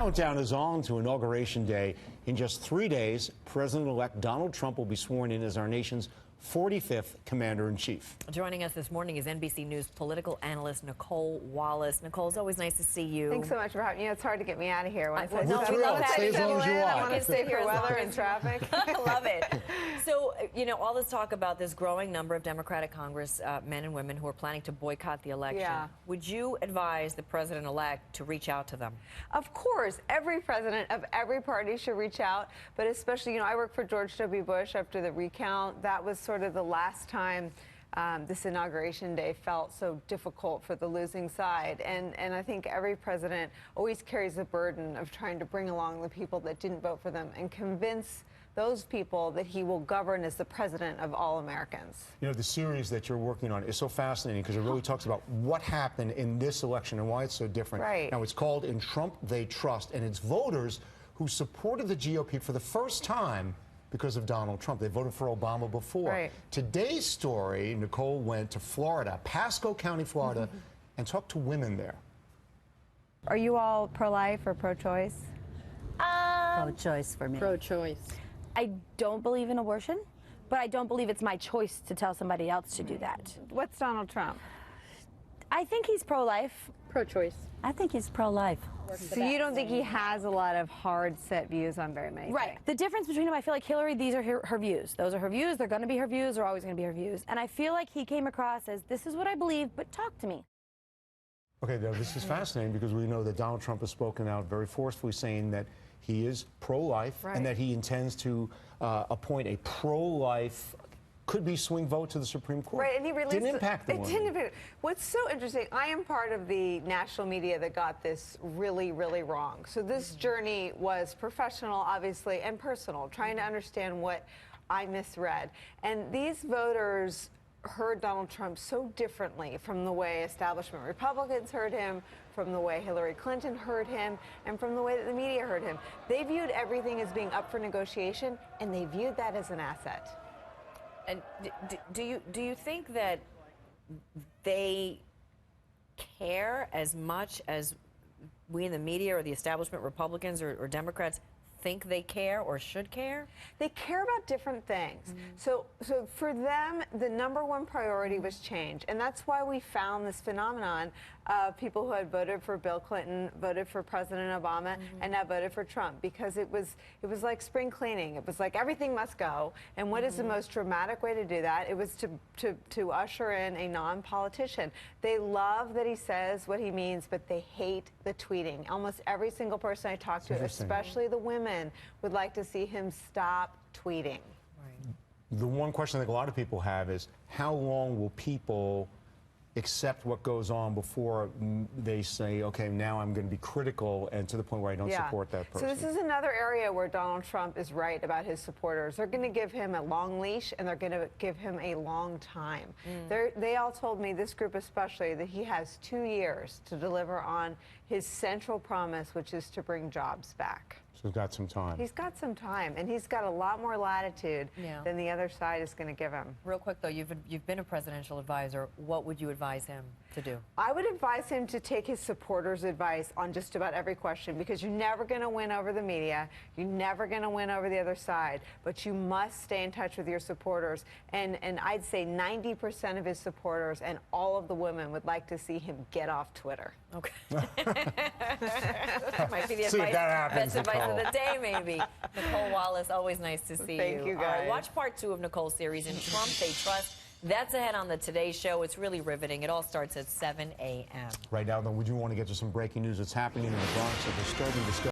Countdown is on to Inauguration Day. In just 3 days, President-elect Donald Trump will be sworn in as our nation's 45th Commander-in-Chief. Joining us this morning is NBC News political analyst Nicolle Wallace. Nicolle, it's always nice to see you. Thanks so much for having me. It's hard to get me out of here. We're thrilled. Stay as long as you I are. want to stay for weather and traffic. I love it. So, all this talk about this growing number of Democratic Congress men and women who are planning to boycott the election. Yeah. Would you advise the president-elect to reach out to them? Of course, every president of every party should reach out, but especially, I worked for George W. Bush after the recount. That was sort of the last time this Inauguration Day felt so difficult for the losing side. And I think every president always carries the burden of trying to bring along the people that didn't vote for them and convince those people that he will govern as the president of all Americans. The series that you're working on is so fascinating because it really talks about what happened in this election and why it's so different. Right. Now, it's called In Trump They Trust, and it's voters who supported the GOP for the first time because of Donald Trump. They voted for Obama before. Right. Today's story, Nicolle went to Florida, Pasco County, Florida, and talked to women there. Are you all pro-life or pro-choice? Pro-choice for me. Pro-choice. I don't believe in abortion, but I don't believe it's my choice to tell somebody else to do that. What's Donald Trump? I think he's pro-life. Pro-choice. I think he's pro-life. So you don't think he has a lot of hard set views on very many Right. things? The difference between him, I feel like Hillary, these are her views. Those are her views. They're going to be her views. They're always going to be her views. And I feel like he came across as, this is what I believe, but talk to me. Okay, now this is fascinating because we know that Donald Trump has spoken out very forcefully saying that he is pro-life and that he intends to appoint a pro-life, could-be swing vote to the Supreme Court. Right, and he released didn't impact the women. Didn't impact. What's so interesting, I am part of the national media that got this really, really wrong. So this journey was professional, obviously, and personal, trying to understand what I misread. And these voters heard Donald Trump so differently from the way establishment Republicans heard him, from the way Hillary Clinton heard him, and from the way that the media heard him. They viewed everything as being up for negotiation, and they viewed that as an asset. And do you think that they care as much as we in the media or the establishment Republicans or Democrats think they care or should care? They care about different things. So for them, the number one priority was change. And that's why we found this phenomenon of people who had voted for Bill Clinton, voted for President Obama, and now voted for Trump, because it was like spring cleaning. It was like everything must go. And what is the most dramatic way to do that? It was to usher in a non-politician. They love that he says what he means, but they hate the tweeting. Almost every single person I talk to, especially the women, would like to see him stop tweeting. Right. The one question I think a lot of people have is, how long will people accept what goes on before they say, okay, now I'm going to be critical, and to the point where I don't support that person? So this is another area where Donald Trump is right about his supporters. They're going to give him a long leash, and they're going to give him a long time. They all told me, this group especially, that he has 2 years to deliver on his central promise, which is to bring jobs back. So he's got some time. He's got some time, and he's got a lot more latitude than the other side is going to give him. Real quick, though, you've been a presidential advisor. What would you advise him to do? I would advise him to take his supporters' advice on just about every question, because you're never going to win over the media. You're never going to win over the other side, but you must stay in touch with your supporters. And I'd say 90% of his supporters and all of the women would like to see him get off Twitter. Okay. That might be the See if that happens, best advice of the day, maybe. Nicolle Wallace, always nice to see you. Thank you, guys. All right, watch part 2 of Nicolle's series, In Trump They Trust. That's ahead on the Today Show. It's really riveting. It all starts at 7 a.m. Right now, though, we do want to get to some breaking news that's happening in the Bronx. So they're starting to discuss